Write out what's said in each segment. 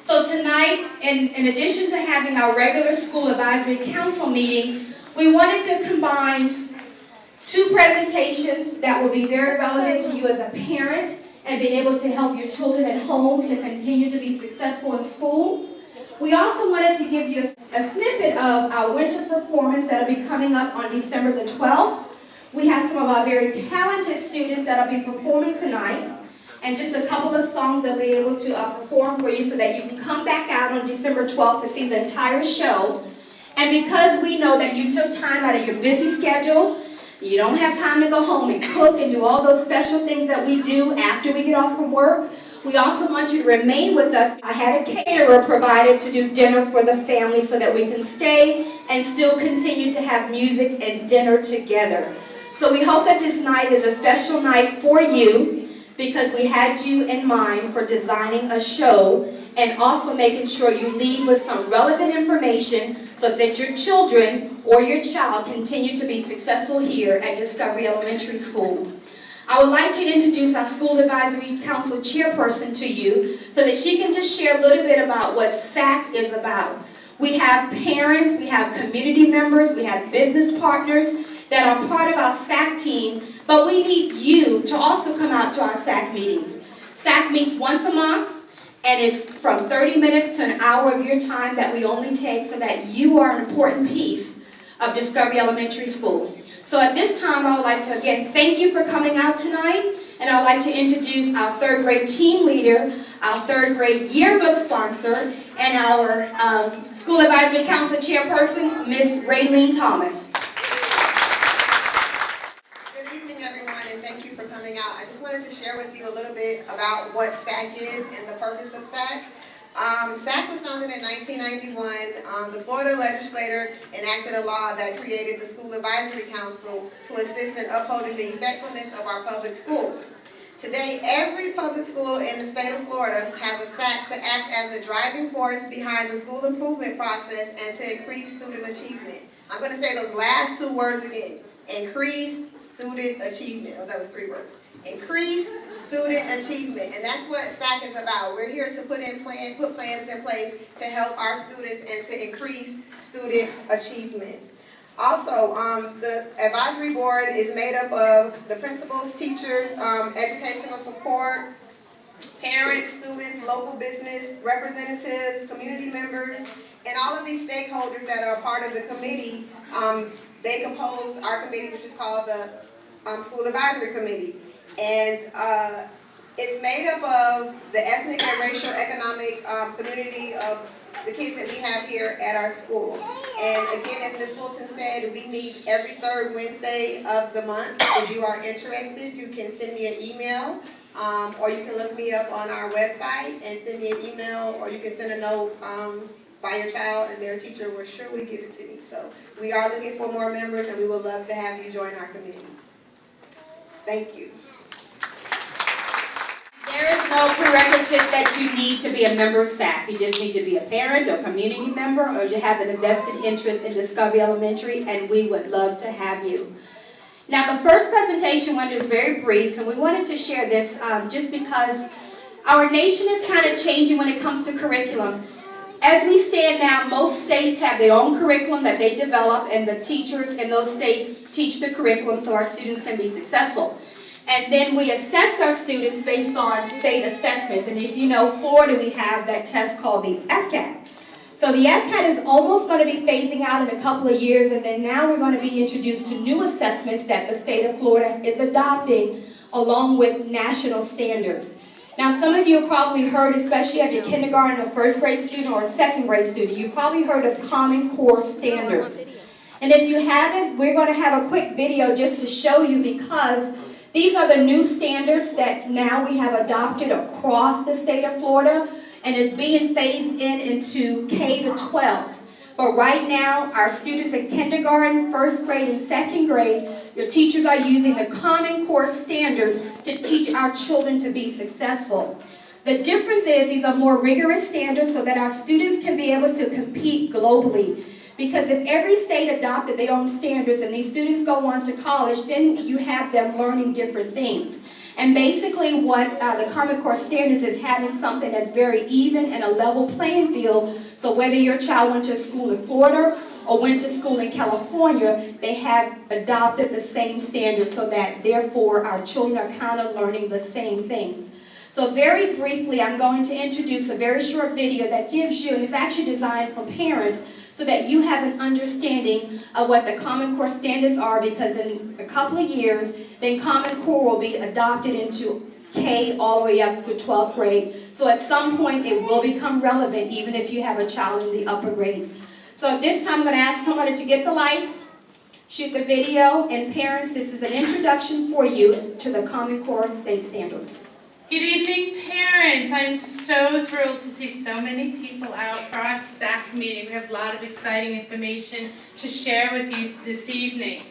So tonight, in addition to having our regular school advisory council meeting, we wanted to combine two presentations that will be very relevant to you as a parent and being able to help your children at home to continue to be successful in school. We also wanted to give you a snippet of our winter performance that will be coming up on December the 12th. We have some of our very talented students that will be performing tonight, and just a couple of songs that we'll be able to perform for you so that you can come back out on December 12th to see the entire show. And because we know that you took time out of your busy schedule, you don't have time to go home and cook and do all those special things that we do after we get off from work, we also want you to remain with us. I had a caterer provided to do dinner for the family so that we can stay and still continue to have music and dinner together. So we hope that this night is a special night for you because we had you in mind for designing a show and also making sure you leave with some relevant information so that your children or your child continue to be successful here at Discovery Elementary School. I would like to introduce our School Advisory Council chairperson to you so that she can just share a little bit about what SAC is about. We have parents, we have community members, we have business partners that are part of our SAC team, but we need you to also come out to our SAC meetings. SAC meets once a month, and it's from 30 minutes to an hour of your time that we only take so that you are an important piece of Discovery Elementary School. So at this time, I would like to again thank you for coming out tonight, and I would like to introduce our third grade team leader, our third grade yearbook sponsor, and our School Advisory Council chairperson, Ms. Raylene Thomas. Good evening, everyone, and thank you for coming out. I just wanted to share with you a little bit about what SAC is and the purpose of SAC. SAC was founded in 1991. The Florida legislature enacted a law that created the School Advisory Council to assist in upholding the effectiveness of our public schools. Today, every public school in the state of Florida has a SAC to act as the driving force behind the school improvement process and to increase student achievement. I'm going to say those last two words again. Increase student achievement. Oh, that was three words. Increase student achievement, and that's what SAC is about. We're here to put plans in place to help our students and to increase student achievement. Also, the advisory board is made up of the principals, teachers, educational support, parents, students, local business representatives, community members, and all of these stakeholders that are part of the committee. They compose our committee, which is called the School Advisory Committee. And it's made up of the ethnic and racial economic community of the kids that we have here at our school. And again, as Ms. Wilson said, we meet every third Wednesday of the month. If you are interested, you can send me an email, or you can look me up on our website and send me an email, or you can send a note by your child, and their teacher will surely give it to me. So we are looking for more members, and we would love to have you join our committee. Thank you. There is no prerequisite that you need to be a member of SAC. You just need to be a parent or community member, or you have an invested interest in Discovery Elementary, and we would love to have you. Now, the first presentation was very brief, and we wanted to share this just because our nation is kind of changing when it comes to curriculum. As we stand now, most states have their own curriculum that they develop, and the teachers in those states teach the curriculum so our students can be successful. And then we assess our students based on state assessments. And if you know, Florida, we have that test called the SAC. So the SAC is almost going to be phasing out in a couple of years, and then now we're going to be introduced to new assessments that the state of Florida is adopting along with national standards. Now, some of you have probably heard, especially if you're kindergarten or first grade student or second grade student, you've probably heard of Common Core standards. And if you haven't, we're going to have a quick video just to show you, because these are the new standards that now we have adopted across the state of Florida, and it's being phased into K to 12. But right now, our students in kindergarten, first grade, and second grade, your teachers are using the Common Core standards to teach our children to be successful. The difference is these are more rigorous standards so that our students can be able to compete globally. Because if every state adopted their own standards and these students go on to college, then you have them learning different things. And basically what the Common Core standards is having something that's very even and a level playing field. So whether your child went to school in Florida or went to school in California, they have adopted the same standards so that therefore our children are kind of learning the same things. So very briefly, I'm going to introduce a very short video that gives you, and it's actually designed for parents, so that you have an understanding of what the Common Core standards are, because in a couple of years, then Common Core will be adopted into K all the way up to 12th grade. So at some point, it will become relevant, even if you have a child in the upper grades. So at this time, I'm going to ask somebody to get the lights, shoot the video, and parents, this is an introduction for you to the Common Core state standards. Good evening, parents. I'm so thrilled to see so many people out for our SAC meeting. We have a lot of exciting information to share with you this evening.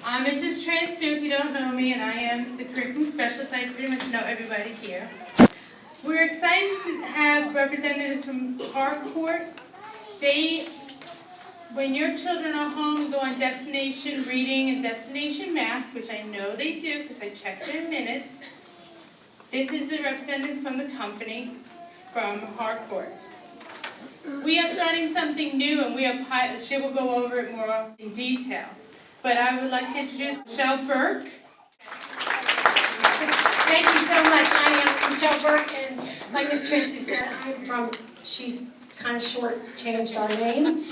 I'm Mrs. Transu, if you don't know me, and I am the curriculum specialist. I pretty much know everybody here. We're excited to have representatives from Harcourt. When your children are home, go on destination reading and destination math, which I know they do because I checked their minutes. This is the representative from the company from Harcourt. We are starting something new, and she will go over it more in detail. But I would like to introduce Michelle Burke. Thank you so much. I am Michelle Burke, and like Ms. Transu said, she kind of short-changed our name.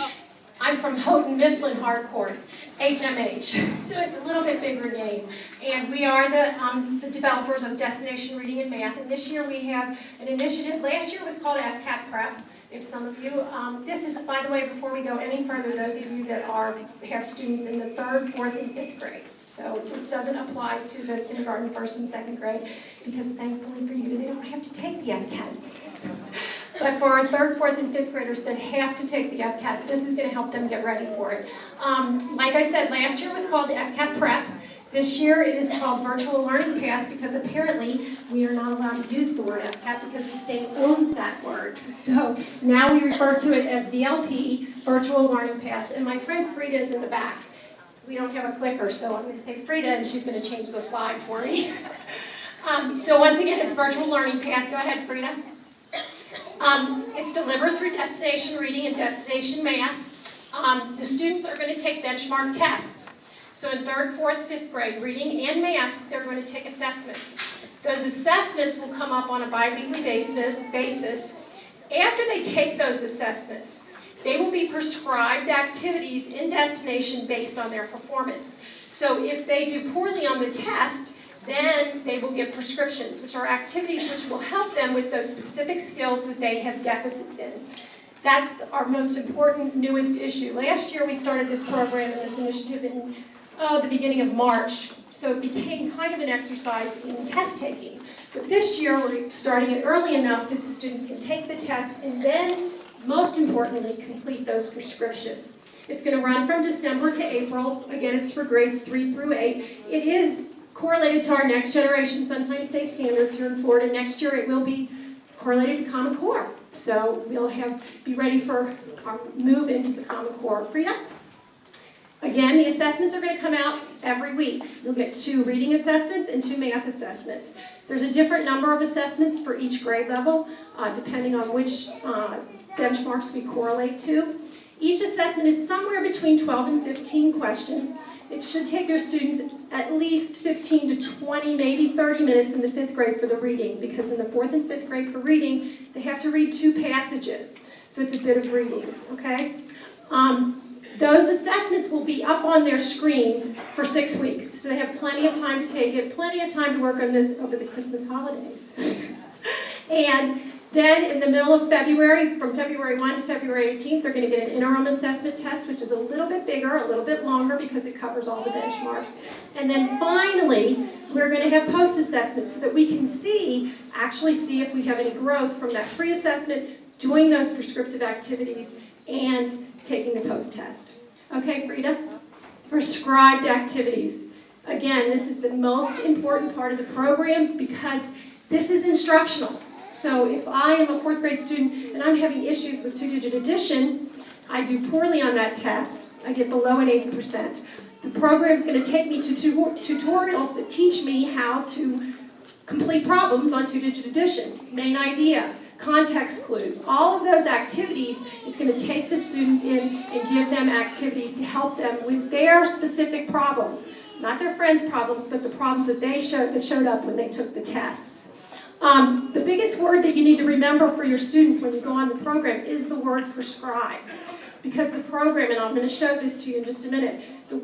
I'm from Houghton Mifflin Harcourt, HMH, so it's a little bit bigger name. And we are the developers of Destination Reading and Math, and this year we have an initiative. Last year was called FCAT Prep, if some of you. This is, by the way, before we go any further, those of you that have students in the 3rd, 4th, and 5th grade. So this doesn't apply to the kindergarten, 1st, and 2nd grade, because thankfully for you, they don't have to take the FCAT. But for our 3rd, 4th, and 5th graders that have to take the FCAT, this is going to help them get ready for it. Like I said, last year was called the FCAT Prep. This year it is called Virtual Learning Path, because apparently we are not allowed to use the word FCAT because the state owns that word. So now we refer to it as VLP, Virtual Learning Path. And my friend Frida is in the back. We don't have a clicker, so I'm going to say Frida, and she's going to change the slide for me. So once again, it's Virtual Learning Path. Go ahead, Frida. It's delivered through Destination Reading and Destination Math. The students are going to take benchmark tests. So in 3rd, 4th, 5th grade, reading and math, they're going to take assessments. Those assessments will come up on a bi-weekly basis. After they take those assessments, they will be prescribed activities in Destination based on their performance. So if they do poorly on the test, then they will get prescriptions, which are activities which will help them with those specific skills that they have deficits in. That's our most important, newest issue. Last year we started this program and this initiative in the beginning of March, so it became kind of an exercise in test taking. But this year we're starting it early enough that the students can take the test and then, most importantly, complete those prescriptions. It's going to run from December to April. Again, it's for grades 3 through 8. It is correlated to our next generation Sunshine State standards here in Florida. Next year it will be correlated to Common Core. So we'll be ready for our move into the Common Core. Frida? Again, the assessments are going to come out every week. You'll get 2 reading assessments and 2 math assessments. There's a different number of assessments for each grade level, depending on which benchmarks we correlate to. Each assessment is somewhere between 12 and 15 questions. It should take your students at least 15 to 20, maybe 30 minutes in the 5th grade for the reading, because in the 4th and 5th grade for reading, they have to read 2 passages. So it's a bit of reading, okay? Those assessments will be up on their screen for 6 weeks. So they have plenty of time to take it, plenty of time to work on this over the Christmas holidays. And then in the middle of February, from February 1 to February 18th, they're going to get an interim assessment test, which is a little bit bigger, a little bit longer, because it covers all the benchmarks. And then finally, we're going to have post-assessment so that we can actually see if we have any growth from that pre-assessment, doing those prescriptive activities, and taking the post-test. Okay, Frida? Prescribed activities. Again, this is the most important part of the program because this is instructional. So if I am a 4th grade student and I'm having issues with 2-digit addition, I do poorly on that test, I get below an 80%. The program is going to take me to tutorials that teach me how to complete problems on two-digit addition, main idea, context clues, all of those activities. It's going to take the students in and give them activities to help them with their specific problems, not their friends' problems, but the problems that showed up when they took the tests. The biggest word that you need to remember for your students when you go on the program is the word prescribe. Because the program, and I'm going to show this to you in just a minute, the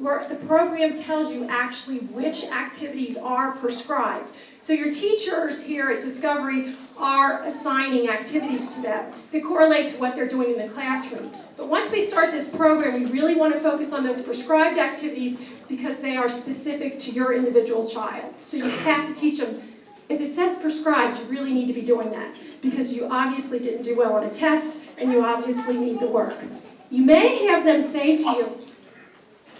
program tells you actually which activities are prescribed. So your teachers here at Discovery are assigning activities to them that correlate to what they're doing in the classroom. But once we start this program, we really want to focus on those prescribed activities because they are specific to your individual child. So you have to teach them. If it says prescribed, you really need to be doing that because you obviously didn't do well on a test and you obviously need the work. You may have them say to you,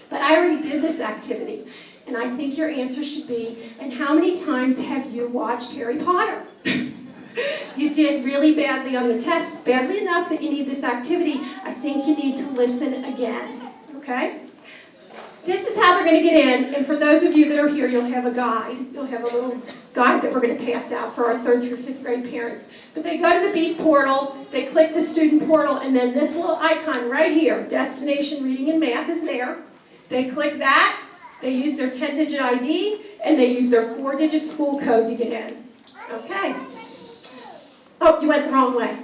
but I already did this activity. And I think your answer should be, and how many times have you watched Harry Potter? You did really badly on the test, badly enough that you need this activity. I think you need to listen again, okay? This is how they're going to get in, and for those of you that are here, you'll have a guide. You'll have a little guide that we're going to pass out for our 3rd through 5th grade parents. But they go to the Beat portal, they click the student portal, and then this little icon right here, Destination Reading and Math, is there. They click that, they use their 10-digit ID, and they use their 4-digit school code to get in. Okay. Oh, you went the wrong way.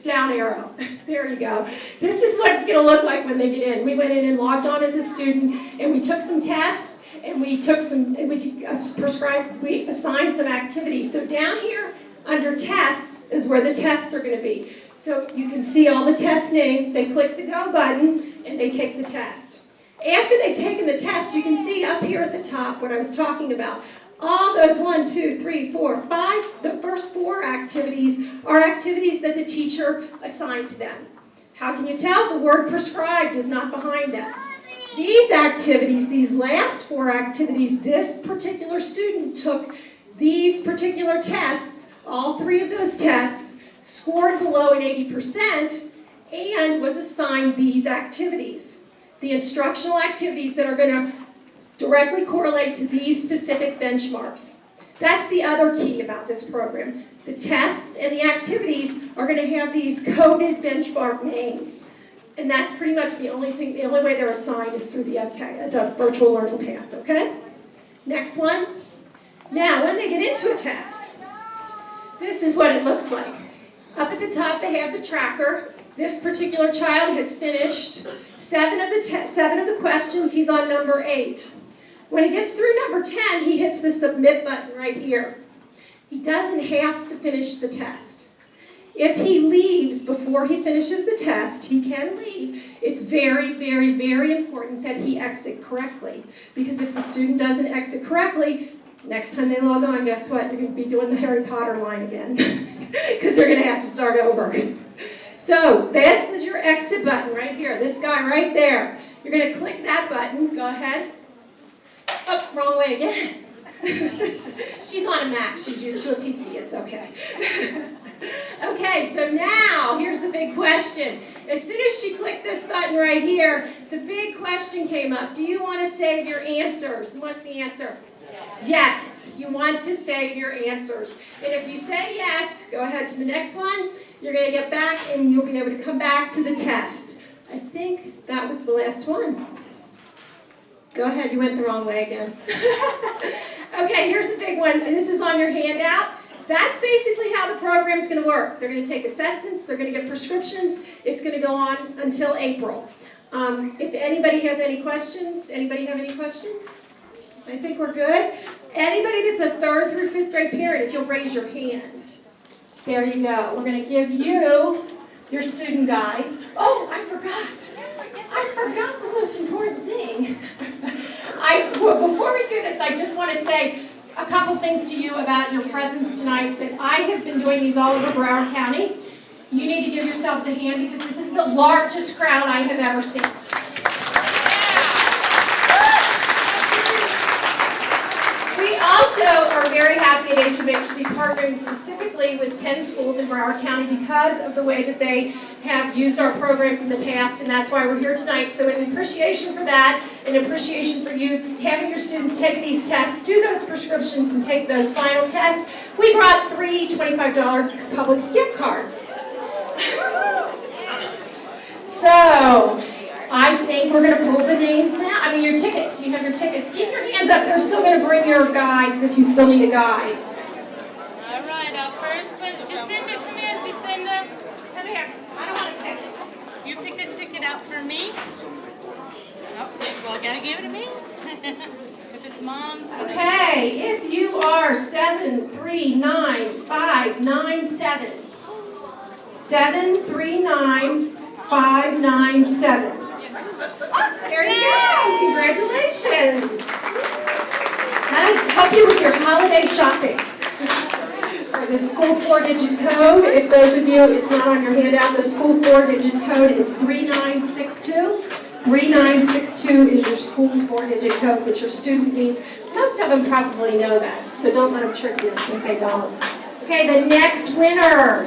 Down arrow. There you go. This is what it's going to look like when they get in. We went in and logged on as a student, and we took some tests, and we assigned some activities. So down here under tests is where the tests are going to be. So you can see all the test names. They click the go button, and they take the test. After they've taken the test, you can see up here at the top what I was talking about. All those 1, 2, 3, 4, 5, the first 4 activities are activities that the teacher assigned to them. How can you tell? The word prescribed is not behind them. These activities, these last 4 activities, this particular student took these particular tests, all 3 of those tests, scored below an 80%, and was assigned these activities. The instructional activities that are going to directly correlate to these specific benchmarks. That's the other key about this program. The tests and the activities are going to have these coded benchmark names. And that's pretty much the only way they're assigned is through the virtual learning path, okay? Next one. Now, when they get into a test, this is what it looks like. Up at the top, they have the tracker. This particular child has finished 7 of the questions. He's on number 8. When he gets through number 10, he hits the submit button right here. He doesn't have to finish the test. If he leaves before he finishes the test, he can leave. It's very, very, very important that he exit correctly. Because if the student doesn't exit correctly, next time they log on, guess what? You're going to be doing the Harry Potter line again. Because they're going to have to start over. So this is your exit button right here. This guy right there. You're going to click that button. Go ahead. Oh, wrong way again. She's on a Mac. She's used to a PC. It's okay. Okay, so now, here's the big question. As soon as she clicked this button right here, the big question came up. Do you want to save your answers? What's the answer? Yes, you want to save your answers. And if you say yes, go ahead to the next one. You're going to get back, and you'll be able to come back to the test. I think that was the last one. Go ahead, you went the wrong way again. Okay, here's the big one, and this is on your handout. That's basically how the program's going to work. They're going to take assessments, they're going to get prescriptions. It's going to go on until April. If anybody has any questions, anybody have any questions? I think we're good. Anybody that's a 3rd through 5th grade parent, if you'll raise your hand. There you go. We're going to give you your student guides. Oh, I forgot the most important thing. Before we do this, I just want to say a couple things to you about your presence tonight. That I have been doing these all over Broward County. You need to give yourselves a hand because this is the largest crowd I have ever seen. We also are very happy at HMH to be partnering specifically with 10 schools in Broward County because of the way that they have used our programs in the past, and that's why we're here tonight. So in appreciation for that, in appreciation for you having your students take these tests, do those prescriptions, and take those final tests, we brought 3 $25 Publix gift cards. So, I think we're going to pull the names now. I mean, your tickets. Do you have your tickets? Keep your hands up. They're still going to bring your guides if you still need a guide. All right, our first one, Jacinda, come here, Jacinda. Come here. I don't want to pick. You pick a ticket out for me. Oh, well, I gotta give it to me. If it's mom's. Okay, if you are 739597. 739597. There you go. Congratulations. That'll help you with your holiday shopping. For the school 4-digit code, if those of you, it's not on your handout, the school 4-digit code is 3962. 3962 is your school 4-digit code, which your student needs. Most of them probably know that, so don't let them trick you if they don't. Okay, the next winner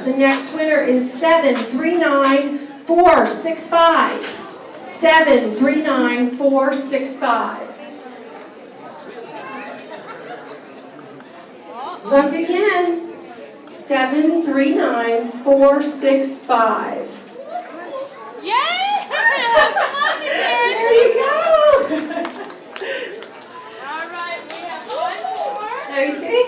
is 739465. 739465. Look again. 739465. Yay! There you go. All right, we have one more. Now you see?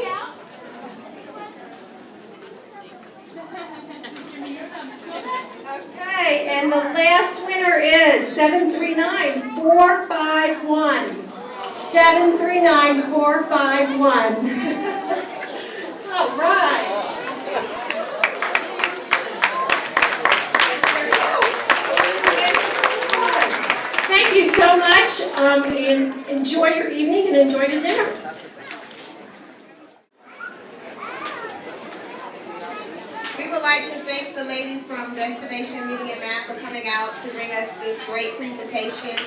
Okay, and the last winner is 739451. 739451. All right. Thank you so much, and enjoy your evening and enjoy your dinner. We would like to thank the ladies from Destination Reading and Math for coming out to bring us this great presentation.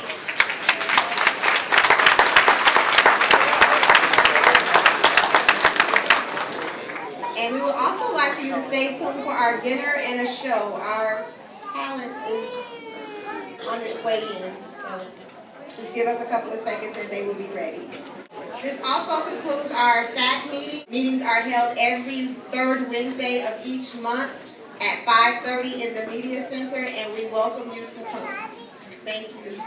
And we would also like for you to stay tuned for our dinner and a show. Our talent is on its way in, so just give us a couple of seconds and they will be ready. This also concludes our SAC meeting. Meetings are held every third Wednesday of each month at 5:30 in the Media Center, and we welcome you to come. Thank you.